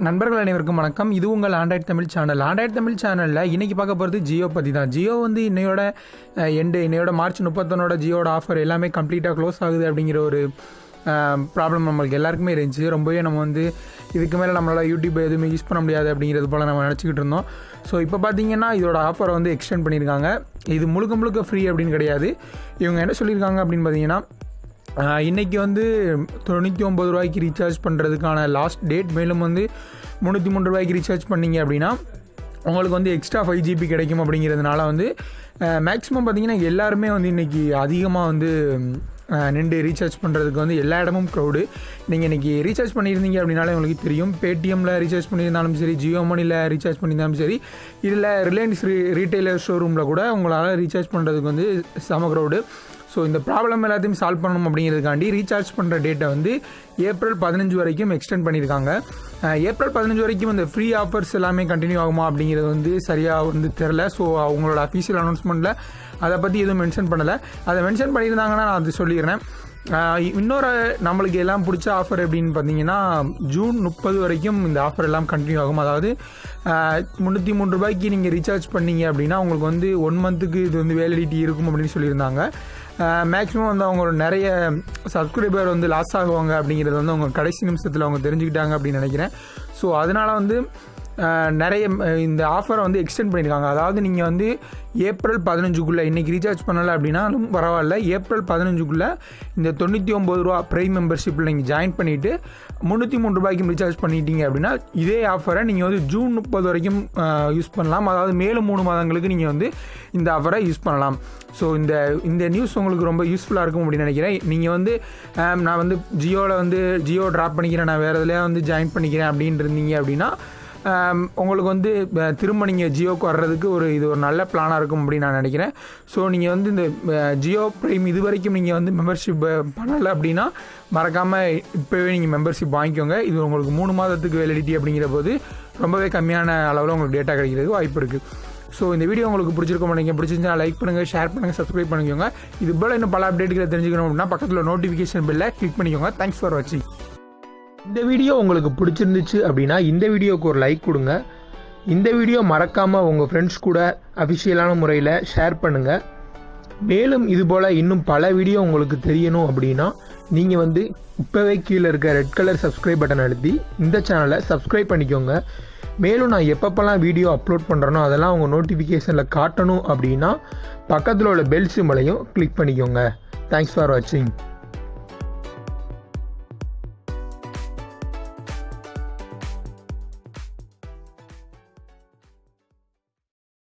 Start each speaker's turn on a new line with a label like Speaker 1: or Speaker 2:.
Speaker 1: நண்பர்கள் அனைவருக்கும் வணக்கம். இது உங்கள் Android Tamil channel. Android Tamil சேனலில் இன்றைக்கி பார்க்க போகிறது ஜியோ பற்றி தான். ஜியோ வந்து இன்னையோட மார்ச் 31 ஜியோட ஆஃபர் எல்லாமே கம்ப்ளீட்டாக க்ளோஸ் ஆகுது அப்படிங்கிற ஒரு ப்ராப்ளம் நம்மளுக்கு எல்லாருக்குமே இருந்துச்சு. ரொம்பவே நம்ம வந்து இதுக்கு மேலே நம்மளால் யூடியூப் எதுவுமே யூஸ் பண்ண முடியாது அப்படிங்கிறது போல் நம்ம நினச்சிக்கிட்டு இருந்தோம். ஸோ இப்போ பார்த்தீங்கன்னா இதோட ஆஃபரை வந்து எக்ஸ்டெண்ட் பண்ணியிருக்காங்க. இது முழுக்க ஃப்ரீ அப்படின்னு கிடையாது. இவங்க என்ன சொல்லியிருக்காங்க அப்படின்னு பார்த்தீங்கன்னா, இன்றைக்கி வந்து 99 ரூபாய்க்கு ரீசார்ஜ் பண்ணுறதுக்கான லாஸ்ட் டேட். மேலும் வந்து 303 ரூபாய்க்கு ரீசார்ஜ் பண்ணிங்க அப்படின்னா உங்களுக்கு வந்து எக்ஸ்ட்ரா 5 GB கிடைக்கும். அப்படிங்கிறதுனால வந்து மேக்ஸிமம் பார்த்திங்கன்னா எல்லாருமே வந்து இன்றைக்கி அதிகமாக வந்து நின்று ரீசார்ஜ் பண்ணுறதுக்கு வந்து எல்லா இடமும் க்ரௌடு. நீங்கள் இன்றைக்கி ரீசார்ஜ் பண்ணியிருந்தீங்க அப்படின்னாலே உங்களுக்கு தெரியும். பேடிஎம்மில் ரீசார்ஜ் பண்ணியிருந்தாலும் சரி, ஜியோ மணியில் ரீசார்ஜ் பண்ணியிருந்தாலும் சரி, இதில் ரிலையன்ஸ் ரீட்டைலர் ஷோரூமில் கூட உங்களால் ரீசார்ஜ் பண்ணுறதுக்கு வந்து செம க்ரௌடு. ஸோ இந்த ப்ராப்ளம் எல்லாத்தையும் சால்வ் பண்ணணும் அப்படிங்கிறதுக்காண்டி ரீசார்ஜ் பண்ணுற டேட்டை வந்து ஏப்ரல் 15 வரைக்கும் எக்ஸ்டெண்ட் பண்ணியிருக்காங்க. ஏப்ரல் 15 வரைக்கும் இந்த ஃப்ரீ ஆஃபர்ஸ் எல்லாமே கண்டினியூ ஆகுமா அப்படிங்கிறது வந்து சரியாக வந்து தெரில. ஸோ அவங்களோட அஃபீஷியல் அனௌன்ஸ்மெண்ட்டில் அதை பற்றி எதுவும் மென்ஷன் பண்ணலை. அதை மென்ஷன் பண்ணியிருந்தாங்கன்னா நான் அது சொல்லிடுறேன். இன்னொரு நம்மளுக்கு எல்லாம் பிடிச்ச ஆஃபர் எப்படின்னு பார்த்தீங்கன்னா, ஜூன் 30 வரைக்கும் இந்த ஆஃபர் எல்லாம் கண்டினியூ ஆகும். அதாவது 303 ரூபாய்க்கு நீங்கள் ரீசார்ஜ் பண்ணீங்க அப்படின்னா உங்களுக்கு வந்து 1 மந்த்துக்கு இது வந்து வேலிடிட்டி இருக்கும் அப்படின்னு சொல்லியிருந்தாங்க. மேக்ஸிமம் வந்து அவங்க நிறைய சப்ஸ்கிரைபர் வந்து லாஸ் ஆகுவாங்க அப்படிங்கிறது வந்து அவங்க கடைசி நிமிஷத்தில் அவங்க தெரிஞ்சுக்கிட்டாங்க அப்படின்னு நினைக்கிறேன். ஸோ அதனால் வந்து நிறைய இந்த ஆஃபரை வந்து எக்ஸ்டெண்ட் பண்ணியிருக்காங்க. அதாவது நீங்கள் வந்து ஏப்ரல் 15 இன்றைக்கி ரீசார்ஜ் பண்ணலை அப்படின்னாலும் பரவாயில்ல, ஏப்ரல் 15 இந்த 99 ரூபா ப்ரைம் மெம்பர்ஷிப்பில் நீங்கள் ஜாயின் பண்ணிவிட்டு 303 ரூபாய்க்கும் ரீசார்ஜ் பண்ணிட்டீங்க அப்படின்னா இதே ஆஃபரை நீங்கள் வந்து ஜூன் 30 வரைக்கும் யூஸ் பண்ணலாம். அதாவது மேலும் 3 மாதங்களுக்கு நீங்கள் வந்து இந்த ஆஃபரை யூஸ் பண்ணலாம். ஸோ இந்த நியூஸ் உங்களுக்கு ரொம்ப யூஸ்ஃபுல்லாக இருக்கும் அப்படின்னு நினைக்கிறேன். நீங்கள் வந்து நான் வந்து ஜியோ ட்ராப் பண்ணிக்கிறேன், நான் வேறு எதுலையா வந்து ஜாயின் பண்ணிக்கிறேன் அப்படின்னு இருந்தீங்க அப்படின்னா உங்களுக்கு வந்து திரும்ப நீங்கள் ஜியோக்கு வர்றதுக்கு இது ஒரு நல்ல பிளானாக இருக்கும் அப்படின்னு நான் நினைக்கிறேன். ஸோ நீங்கள் வந்து இந்த ஜியோ ப்ரைம் இது வரைக்கும் நீங்கள் வந்து மெம்பர்ஷிப் பண்ணலை அப்படின்னா மறக்காமல் இப்போவே நீங்கள் மெம்பர்ஷிப் வாங்கிக்கோங்க. இது உங்களுக்கு 3 மாதத்துக்கு வேலிடிட்டி அப்படிங்கிற போது ரொம்பவே கம்மியான அளவில் உங்களுக்கு டேட்டா கிடைக்கிறதுக்கு வாய்ப்பு இருக்குது. ஸோ இந்த வீடியோ உங்களுக்கு பிடிச்சிருக்கோம். நீங்கள் பிடிச்சிருந்தா லைக் பண்ணுங்கள், ஷேர் பண்ணுங்கள், சப்ஸ்கிரைப் பண்ணிக்கோங்க. இது போல் இன்னும் பல அப்டேட்டுகளை தெரிஞ்சுக்கணும் அப்படின்னா பக்கத்தில் நோட்டிஃபிகேஷன் பெல்லை கிளிக் பண்ணிக்கோங்க. தேங்க்ஸ் ஃபார் வாட்சிங். இந்த வீடியோ உங்களுக்கு பிடிச்சிருந்துச்சு அப்படின்னா இந்த வீடியோவுக்கு ஒரு லைக் கொடுங்க. இந்த வீடியோ மறக்காமல் உங்கள் ஃப்ரெண்ட்ஸ் கூட அஃபிஷியலான முறையில் ஷேர் பண்ணுங்கள். மேலும் இதுபோல் இன்னும் பல வீடியோ உங்களுக்கு தெரியணும் அப்படின்னா நீங்கள் வந்து இப்போவே கீழே இருக்க ரெட் கலர் சப்ஸ்கிரைப் பட்டன் அழுத்தி இந்த சேனலை சப்ஸ்கிரைப் பண்ணிக்கோங்க. மேலும் நான் எப்பப்பெல்லாம் வீடியோ அப்லோட் பண்ணுறேனோ அதெல்லாம் உங்கள் நோட்டிஃபிகேஷனில் காட்டணும் அப்படின்னா பக்கத்தில் உள்ள பெல் சிம்பலையும் கிளிக் பண்ணிக்கோங்க. தேங்க்ஸ் ஃபார் வாட்சிங்.